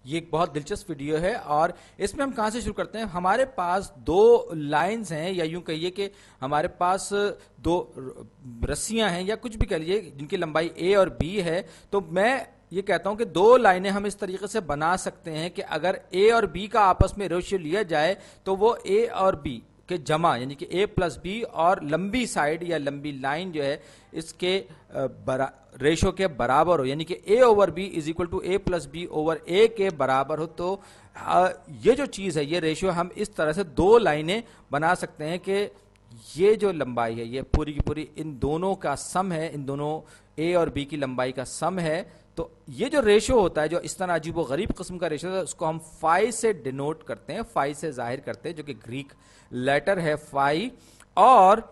ये एक बहुत दिलचस्प वीडियो है और इसमें हम कहाँ से शुरू करते हैं। हमारे पास दो लाइंस हैं, या यूं कहिए कि हमारे पास दो रस्सियां हैं, या कुछ भी कह लीजिए, जिनकी लंबाई ए और बी है। तो मैं ये कहता हूं कि दो लाइनें हम इस तरीके से बना सकते हैं कि अगर ए और बी का आपस में रेशियो लिया जाए तो वो ए और बी के जमा, यानी कि ए प्लस बी, और लंबी साइड या लंबी लाइन जो है इसके रेशो के बराबर हो, यानी कि A over B is equal to A plus B over A के बराबर हो। तो ये जो चीज है, ये रेशियो हम इस तरह से दो लाइनें बना सकते हैं कि ये जो लंबाई है ये पूरी की पूरी इन दोनों का सम है, इन दोनों ए और बी की लंबाई का सम है। तो ये जो रेशियो होता है, जो इस तरह अजीब व गरीब किस्म का रेशियो है, उसको हम फाई से डिनोट करते हैं, फाई से जाहिर करते हैं, जो कि ग्रीक लेटर है फाई। और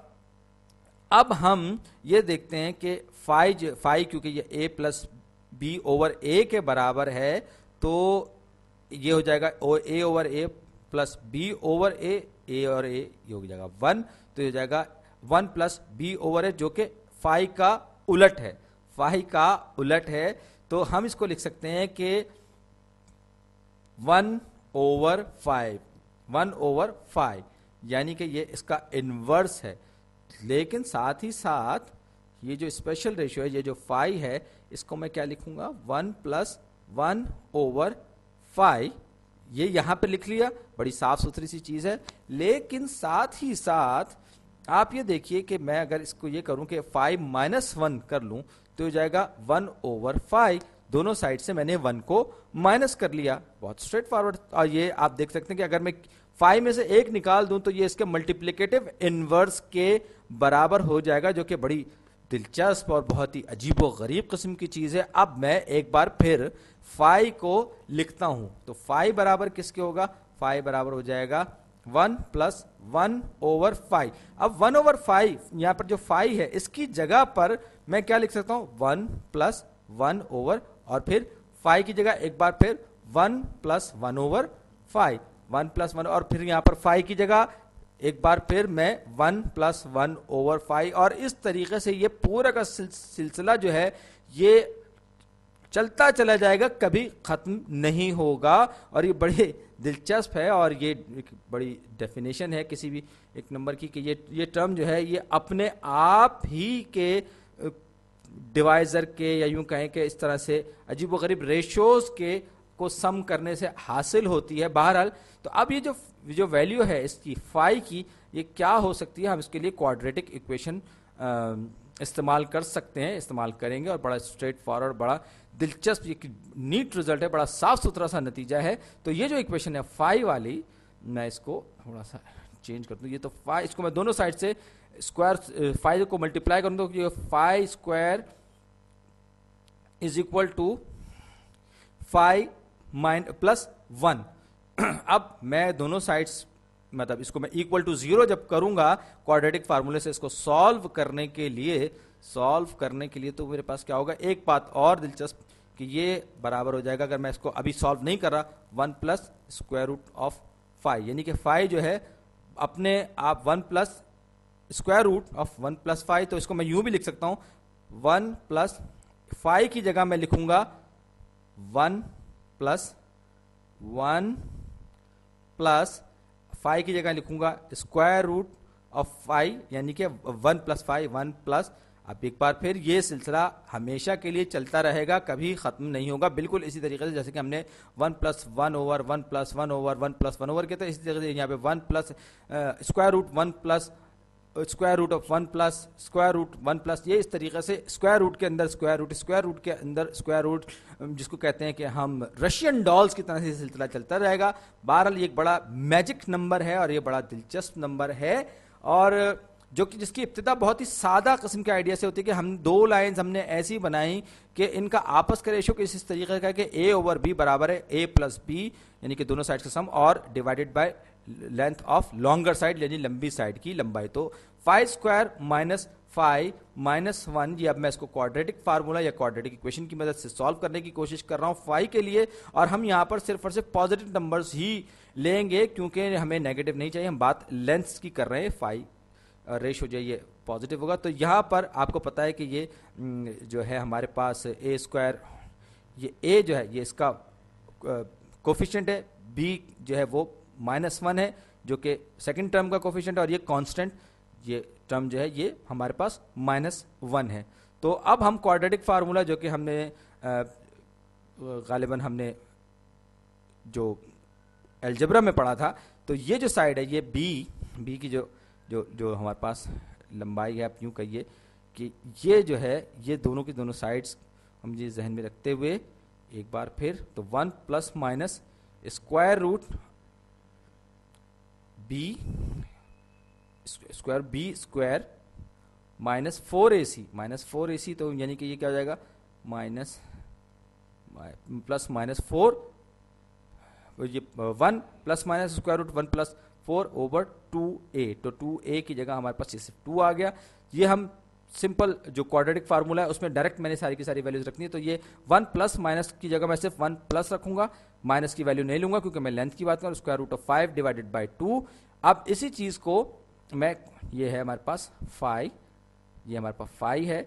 अब हम ये देखते हैं कि फाई क्योंकि ये ए प्लस बी ओवर ए के बराबर है, तो ये हो जाएगा ए ओवर ए प्लस बी ओवर ए और ए ये हो जाएगा 1, तो ये हो जाएगा 1 प्लस बी ओवर ए, जो कि फाई का उलट है, फाई का उलट है। तो हम इसको लिख सकते हैं कि 1 ओवर 5, यानी कि ये इसका इनवर्स है। लेकिन साथ ही साथ ये जो स्पेशल रेशियो है, ये जो फाई है, इसको मैं क्या लिखूंगा, 1 प्लस 1 ओवर 5, ये यहां पे लिख लिया, बड़ी साफ सुथरी सी चीज है। लेकिन साथ ही साथ आप ये देखिए कि मैं अगर इसको ये करूं कि 5 माइनस 1 कर लूं तो हो जाएगा 1 ओवर 5, दोनों साइड से मैंने 1 को माइनस कर लिया, बहुत स्ट्रेट फॉरवर्ड। और ये आप देख सकते हैं कि अगर मैं 5 में से 1 निकाल दूं तो ये इसके मल्टीप्लिकेटिव इनवर्स के बराबर हो जाएगा, जो कि बड़ी दिलचस्प और बहुत ही अजीबो गरीब किस्म की चीज है। अब मैं एक बार फिर फाई को लिखता हूं, तो फाई बराबर किसके होगा, फाई बराबर हो जाएगा 1 प्लस 1 ओवर 5। अब 1 ओवर 5 यहां पर जो फाई है इसकी जगह पर मैं क्या लिख सकता हूं, 1 प्लस 1 ओवर, और फिर फाई की जगह एक बार फिर 1 प्लस 1 ओवर 5, 1 प्लस 1, और फिर यहां पर फाई की जगह एक बार फिर मैं 1 प्लस 1 ओवर 5। और इस तरीके से ये पूरा का सिलसिला जो है ये चलता चला जाएगा, कभी खत्म नहीं होगा। और ये बड़े दिलचस्प है, और ये एक बड़ी डेफिनेशन है किसी भी एक नंबर की, कि ये टर्म जो है ये अपने आप ही के डिवाइजर के, या यूं कहें कि इस तरह से अजीबोगरीब रेशियोज के को सम करने से हासिल होती है। बहरहाल, तो अब ये जो वैल्यू है इसकी फाई की, ये क्या हो सकती है, हम इसके लिए क्वाड्रेटिक इक्वेशन इस्तेमाल कर सकते हैं, इस्तेमाल करेंगे, और बड़ा स्ट्रेट फॉरवर्ड, बड़ा दिलचस्प, ये नीट रिजल्ट है, बड़ा साफ सुथरा सा नतीजा है। तो ये जो इक्वेशन है फाई वाली, मैं इसको थोड़ा सा चेंज कर दूं, ये तो फाई, इसको मैं दोनों साइड से स्क्वायर फाई को मल्टीप्लाई करूं तो ये phi square is equal to phi plus 1। अब मैं दोनों साइड्स, मतलब इसको मैं इक्वल टू 0 जब करूंगा क्वाड्रेटिक फार्मूले से इसको सॉल्व करने के लिए, तो मेरे पास क्या होगा, एक बात और दिलचस्प कि ये बराबर हो जाएगा, अगर मैं इसको अभी सॉल्व नहीं कर रहा, 1 प्लस स्क्वायर रूट ऑफ 5, यानी कि 5 जो है अपने आप 1 plus square root of 1 plus 5, तो इसको मैं यूं भी लिख सकता हूं, 1 प्लस 5 की जगह मैं लिखूंगा 1 प्लस 5 की जगह लिखूंगा स्क्वायर रूट ऑफ 5, यानी कि 1 प्लस 5, 1 प्लस। अब एक बार फिर ये सिलसिला हमेशा के लिए चलता रहेगा, कभी खत्म नहीं होगा, बिल्कुल इसी तरीके से जैसे कि हमने 1 plus 1 over 1 plus 1 over 1 plus 1 over किया, तो इसी तरीके से यहाँ पे 1 plus square root 1 plus square root of 1 plus square root 1 plus, ये इस तरीके से स्क्वायर रूट के अंदर स्क्वायर रूट, स्क्वायर रूट के अंदर स्क्वायर रूट, जिसको कहते हैं कि हम रशियन डॉल्स की तरह से सिलसिला चलता रहेगा। बहरहाल ये एक बड़ा मैजिक नंबर है, और ये बड़ा दिलचस्प नंबर है, और जो कि जिसकी इब्तिदा बहुत ही सादा किस्म के आइडिया से होती है कि हम दो लाइंस हमने ऐसी बनाई कि इनका आपस का रेशियो इस तरीके का है कि ए ओवर बी बराबर है ए प्लस बी, यानी कि दोनों साइड का सम, और divided by length of longer side, यानी लंबी साइड की लंबाई। तो 5 स्क्वायर माइनस 5 माइनस 1, ये अब मैं इसको क्वाड्रेटिक फार्मूला या क्वाड्रेटिक इक्वेशन की मदद से सॉल्व करने की कोशिश कर रहा हूं 5 के लिए, और हम यहां पर सिर्फ और सिर्फ पॉजिटिव नंबर्स ही लेंगे, क्योंकि हमें नेगेटिव नहीं चाहिए, हम बात लेंथ्स की कर रहे हैं। 5 रेशो जो ये पॉजिटिव होगा, तो यहां पर आपको पता है कि ये जो है हमारे पास ए स्क्वायर, ये ए जो है ये इसका कोफिशिएंट है, b जो है वो -1 है जो कि सेकंड टर्म का कोफिशिएंट, और ये कांस्टेंट ये टर्म जो है ये हमारे पास -1 है। तो अब हम क्वाड्रेटिक फार्मूला जो कि हमने गालिबन हमने जो अलजेब्रा में पढ़ा था, तो ये जो साइड है ये b की जो हमारे पास लंबाई है, आप यूँ कहिए कि ये जो है ये दोनों की दोनों साइड्स हम ये जहन में रखते हुए एक बार फिर तो 1 plus minus square root b square minus 4ac तो यानी कि ये क्या हो जाएगा माइनस प्लस माइनस 4, ये 1 plus minus square root 1 plus 4 over 2a, तो 2a की जगह हमारे पास सिर्फ 2 आ गया। ये हम सिंपल जो क्वाड्रेटिक फार्मूला है उसमें डायरेक्ट मैंने सारी की सारी वैल्यूज रखनी है, तो ये 1 प्लस माइनस की जगह मैं सिर्फ 1 प्लस रखूंगा, माइनस की वैल्यू नहीं लूंगा क्योंकि मैं लेंथ की बात करूं। Square root of 5 divided by 2। अब इसी चीज को मैं, ये है हमारे पास फाई, ये हमारे पास फाई है,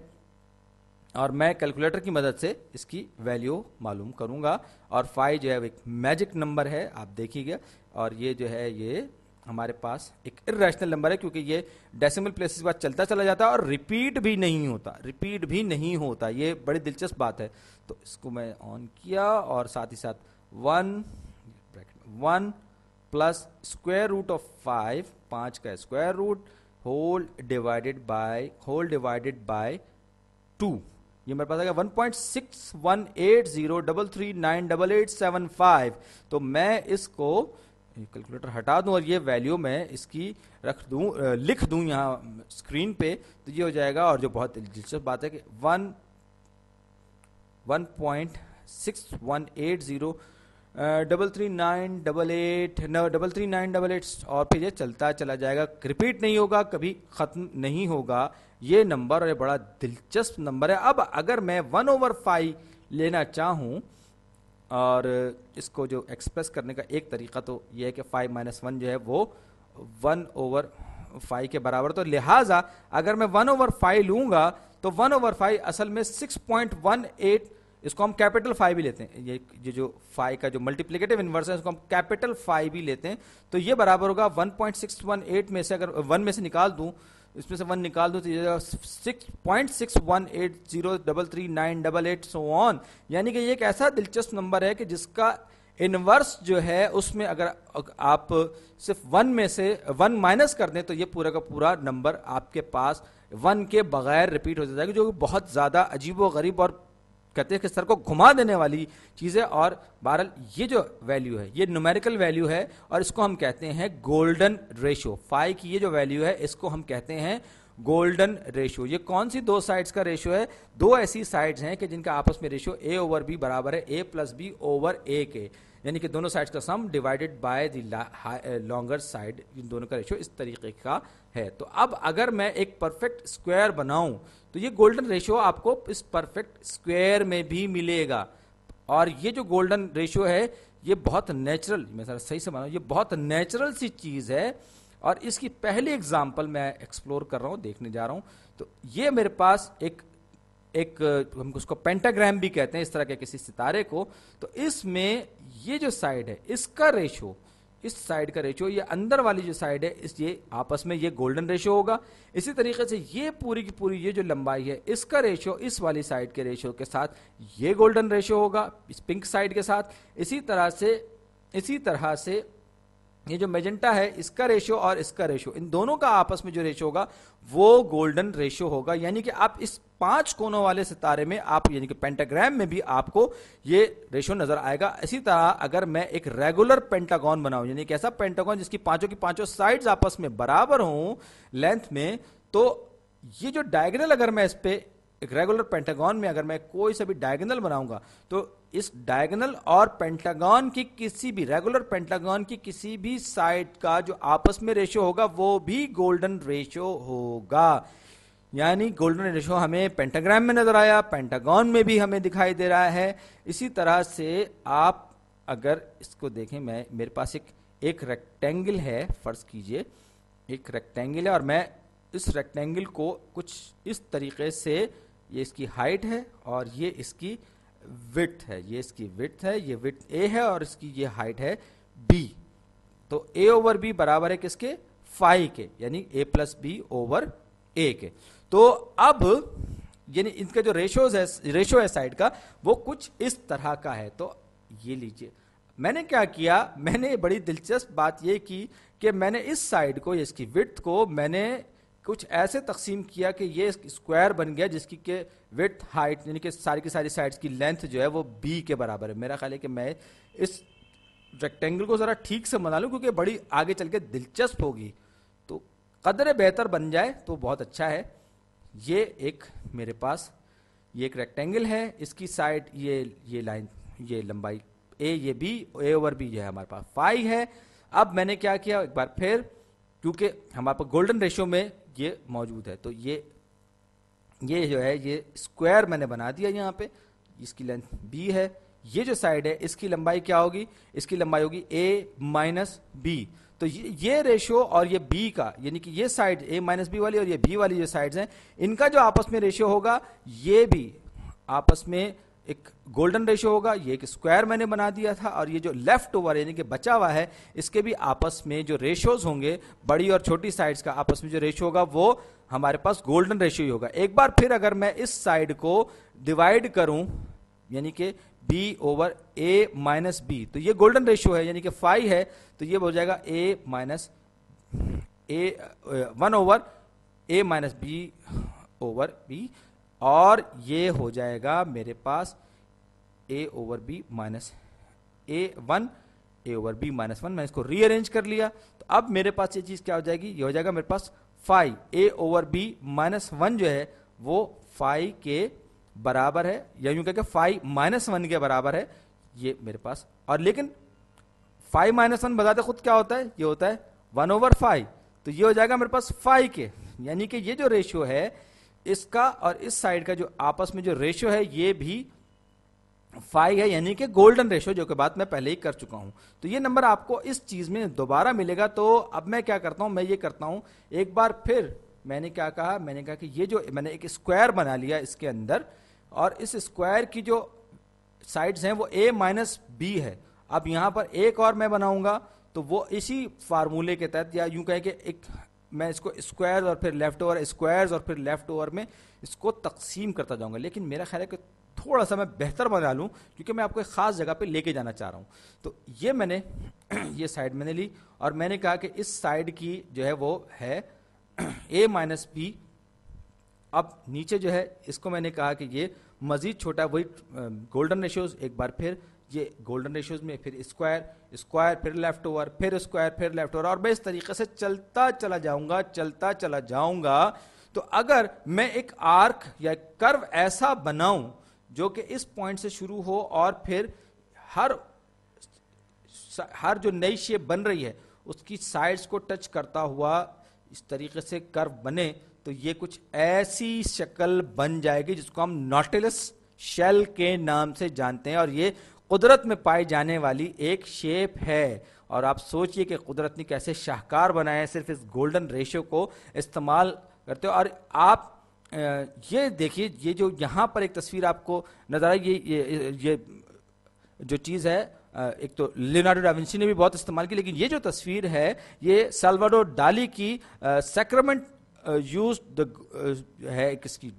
और मैं कैलकुलेटर की मदद से इसकी वैल्यू मालूम करूंगा। और फाई जो है एक मैजिक नंबर है, आप देखिएगा, और ये जो है ये हमारे पास एक इर्रेशनल नंबर है क्योंकि ये डेसिमल प्लेसेस के बाद चलता चला जाता है और रिपीट भी नहीं होता, ये बड़ी दिलचस्प बात है। तो इसको मैं ऑन किया और साथ ही साथ 1 प्लस स्क्वायर रूट ऑफ 5 का square root whole divided by 2, ये मेरे पास आ गया 1.618033398875। तो मैं इसको कैलकुलेटर हटा दूं और ये वैल्यू मैं इसकी लिख दूं यहाँ स्क्रीन पे, तो ये हो जाएगा। और जो बहुत दिलचस्प बात है कि 1.6180333988 और फिर ये चलता चला जाएगा, रिपीट नहीं होगा, कभी खत्म नहीं होगा ये नंबर, और ये बड़ा दिलचस्प नंबर है। अब अगर मैं 1/5 लेना चाहूं, और इसको जो एक्सप्रेस करने का एक तरीका तो ये है कि 5 - 1 जो है वो 1/5 के बराबर, तो लिहाजा अगर मैं 1/5 लूंगा तो 1/5 असल में 6.18, इसको हम कैपिटल 5 भी लेते हैं, ये जो 5 का जो मल्टीप्लिकेटिव इनवर्स है इसको हम कैपिटल 5 भी लेते हैं, तो ये बराबर होगा 1.618 में से, अगर 1 में से निकाल दूं, इसमें से 1 निकाल दूं तो ये 6.6180333988 सो ऑन। यानी कि ये एक ऐसा दिलचस्प नंबर है कि जिसका इनवर्स जो है उसमें अगर आप सिर्फ 1 में से 1 माइनस कर दें तो ये पूरा का पूरा नंबर आपके पास 1 के बगैर रिपीट हो जाएगा, जो बहुत ज्यादा अजीबो गरीब और कहते हैं कि सर को घुमा देने वाली चीज है। और बहरहाल ये जो वैल्यू है ये न्यूमेरिकल वैल्यू है और इसको हम कहते हैं गोल्डन रेशियो। 5 की ये जो वैल्यू है इसको हम कहते हैं गोल्डन रेशियो। ये कौन सी दो साइड्स का रेशियो है? दो ऐसी साइड्स हैं कि जिनका आपस में रेशियो a/b बराबर है a+b/a के, यानी कि दोनों साइड्स का sum divided by the longer side, इन दोनों का रेशियो इस तरीके का है। तो अब अगर मैं एक परफेक्ट स्क्वायर बनाऊं तो ये गोल्डन रेशियो आपको इस परफेक्ट स्क्वायर में भी मिलेगा। और ये जो गोल्डन रेशियो है ये बहुत नेचुरल, मैं जरा सही से मानो, ये बहुत नेचुरल सी चीज है और इसकी पहली एग्जांपल मैं एक्सप्लोर कर रहा हूं, देखने जा रहा हूं। तो ये मेरे पास एक हम उसको पेंटाग्राम भी कहते हैं, इस तरह के किसी सितारे को। तो इसमें ये जो साइड है इसका रेशियो, इस साइड का रेशियो, ये अंदर वाली जो साइड है इस ये आपस में ये गोल्डन रेशियो होगा। इसी तरीके से ये पूरी की पूरी ये जो लंबाई है इसका रेशियो इस वाली साइड के रेशियो के साथ ये गोल्डन रेशियो होगा इस पिंक साइड के साथ। इसी तरह से ये जो मेजेंटा है इसका रेशियो और इसका रेशियो, इन दोनों का आपस में जो रेशियो होगा वो गोल्डन रेशियो होगा। यानी कि आप इस 5 कोनों वाले सितारे में आप, यानी कि पेंटाग्राम में भी आपको ये रेशियो नजर आएगा। इसी तरह अगर मैं एक रेगुलर पेंटागन बनाऊं, यानी कि ऐसा पेंटागन जिसकी पांचों की पांचों साइड्स आपस में बराबर हों लेंथ में, तो ये जो डायगोनल, अगर मैं इस पे एक रेगुलर पेंटागन में अगर मैं कोई सा भी डायगोनल बनाऊंगा तो इस डायगोनल और पेंटागन की किसी भी, रेगुलर पेंटागन की किसी भी साइड का जो आपस में रेशियो होगा वो भी गोल्डन रेशियो होगा। यानी गोल्डन रेशियो हमें पेंटाग्राम में नजर आया, पेंटागन में भी हमें दिखाई दे रहा है। इसी तरह से आप अगर इसको देखें, मेरे पास एक रेक्टेंगल है, फर्ज कीजिए एक रेक्टेंगल है और मैं इस रेक्टेंगल को कुछ इस तरीके से, ये इसकी हाइट है और ये इसकी विड्थ है, ये इसकी विड्थ है, ये विड्थ ए है और इसकी ये हाइट है बी। तो ए ओवर बी बराबर है किसके, फाई के, यानी ए प्लस बी ओवर ए के। तो अब यानी इनका जो रेशो है साइड का वो कुछ इस तरह का है। तो ये लीजिए, मैंने क्या किया, मैंने बड़ी दिलचस्प बात ये की कि मैंने इस साइड को, इसकी विड्थ को मैंने कुछ ऐसे तकसीम किया कि ये स्क्वायर बन गया जिसकी के विड्थ हाइट यानी कि सारी की सारी साइड्स की लेंथ जो है वो बी के बराबर है। मेरा ख्याल है कि मैं इस रेक्टेंगल को जरा ठीक से बना लूं क्योंकि बड़ी आगे चल के दिलचस्प होगी, तो कदर बेहतर बन जाए तो बहुत अच्छा है। ये एक मेरे पास ये एक रेक्टेंगल है, इसकी साइड ये लाइन, ये लंबाई ए, ये बी, ए ओवर बी जो है हमारे पास फाई है। अब मैंने क्या किया, एक बार फिर, क्योंकि हमारे पास गोल्डन रेशियो में ये मौजूद है, तो ये जो है ये स्क्वायर मैंने बना दिया यहाँ पे, इसकी लेंथ बी है, ये जो साइड है इसकी लंबाई क्या होगी, इसकी लंबाई होगी ए माइनस बी। तो ये रेशियो और ये बी का, यानी कि ये साइड ए माइनस बी वाली और ये बी वाली जो साइड्स हैं, इनका जो आपस में रेशियो होगा ये भी आपस में एक गोल्डन रेशियो होगा। ये एक स्क्वायर मैंने बना दिया था, और ये जो लेफ्ट ओवर यानी कि बचा हुआ है इसके भी आपस में जो रेशियोज होंगे, बड़ी और छोटी साइड्स का आपस में जो रेशियो होगा वो हमारे पास गोल्डन रेशियो ही होगा। एक बार फिर अगर मैं इस साइड को डिवाइड करूं यानी कि b over a minus B, तो ये गोल्डन रेशियो है यानी कि फाई है, तो ये हो जाएगा a minus A 1 over a minus B over B, और ये हो जाएगा मेरे पास a over b minus a1 a over b minus 1। मैं इसको रीअरेंज कर लिया, तो अब मेरे पास ये चीज क्या हो जाएगी, ये हो जाएगा मेरे पास phi a over b minus 1 जो है वो फाई के बराबर है, या यूं कह के फाई माइनस 1 के बराबर है ये मेरे पास। और लेकिन फाई माइनस 1 बताते खुद क्या होता है, ये होता है 1 ओवर फाई, तो ये हो जाएगा मेरे पास फाई के, यानी कि ये जो रेशियो है इसका और इस साइड का जो आपस में जो रेशियो है ये भी फाई है, यानी कि गोल्डन रेशियो, जो कि बात मैं पहले ही कर चुका हूं। तो ये नंबर आपको इस चीज में दोबारा मिलेगा। तो अब मैं क्या करता हूं, मैं ये करता हूं, एक बार फिर मैंने क्या कहा, मैंने कहा कि ये जो मैंने एक स्क्वायर बना लिया इसके अंदर, और इस स्क्वायर की जो साइड्स हैं वो a माइनस बी है। अब यहां पर एक और मैं बनाऊंगा, तो वो इसी फार्मूले के तहत, या यूं कहें कि एक मैं इसको स्क्वायर और फिर लेफ्ट ओवर, स्क्वायर्स और फिर लेफ्ट ओवर में इसको तकसीम करता जाऊंगा। लेकिन मेरा ख्याल है कि थोड़ा सा मैं बेहतर बना लूं, क्योंकि मैं आपको एक खास जगह पे लेके जाना चाह रहा हूं। तो ये मैंने ये साइड मैंने ली, और मैंने कहा कि इस साइड की जो है वो है a माइनस बी। अब नीचे जो है इसको मैंने कहा कि ये मजीद छोटा, वही गोल्डन रेशियोज, एक बार फिर ये गोल्डन रेशियोज में फिर स्क्वायर स्क्वायर फिर लेफ्ट ओवर फिर स्क्वायर फिर लेफ्ट ओवर, और मैं इस तरीके से चलता चला जाऊंगा। तो अगर मैं एक आर्क या एक कर्व ऐसा बनाऊं जो कि इस पॉइंट से शुरू हो और फिर हर जो नई शेप बन रही है उसकी साइड्स को टच करता हुआ इस तरीके से कर्व बने, तो ये कुछ ऐसी शक्ल बन जाएगी जिसको हम नॉटिलस शेल के नाम से जानते हैं, और ये कुदरत में पाई जाने वाली एक शेप है। और आप सोचिए कि कुदरत ने कैसे शाहकार बनाया है सिर्फ इस गोल्डन रेशियो को इस्तेमाल करते हो। और आप ये देखिए, ये जो यहाँ पर एक तस्वीर आपको नजर आई, ये जो चीज़ है, एक तो लियोनार्डो डा विंची ने भी बहुत इस्तेमाल की, लेकिन ये जो तस्वीर है ये साल्वाडोर डाली की सैक्रामेंट है, किसकी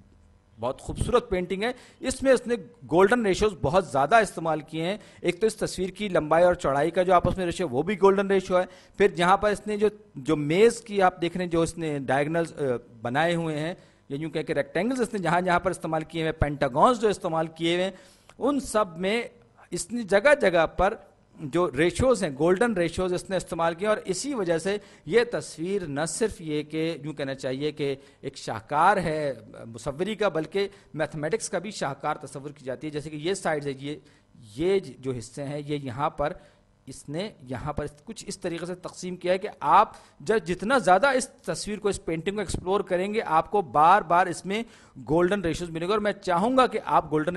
बहुत खूबसूरत पेंटिंग है। इसमें इसने गोल्डन रेशियोज बहुत ज्यादा इस्तेमाल किए हैं। एक तो इस तस्वीर की लंबाई और चौड़ाई का जो आपस में रेशियो वो भी गोल्डन रेशियो है। फिर जहां पर इसने जो मेज की आप देख रहे हैं, जो इसने डायगोनल्स बनाए हुए हैं, या यूं कह के रेक्टेंगल्स इसने जहां जहां पर इस्तेमाल किए हुए, पेंटागॉन्स जो इस्तेमाल किए हुए, उन सब में इसने जगह जगह पर जो रेशियोज हैं, गोल्डन रेशियोज इसने इस्तेमाल किए। और इसी वजह से ये तस्वीर न सिर्फ ये कि यूं कहना चाहिए कि एक शाहकार है मुसव्वरी का, बल्कि मैथमेटिक्स का भी शाहकार तस्वुर की जाती है। जैसे कि ये साइड्स है, ये जो हिस्से हैं, ये यहाँ पर इसने यहाँ पर कुछ इस तरीके से तकसीम किया है कि आप जब जितना ज़्यादा इस तस्वीर को, इस पेंटिंग को एक्सप्लोर करेंगे, आपको बार बार इसमें गोल्डन रेशियोज मिलेंगे। और मैं चाहूँगा कि आप गोल्डन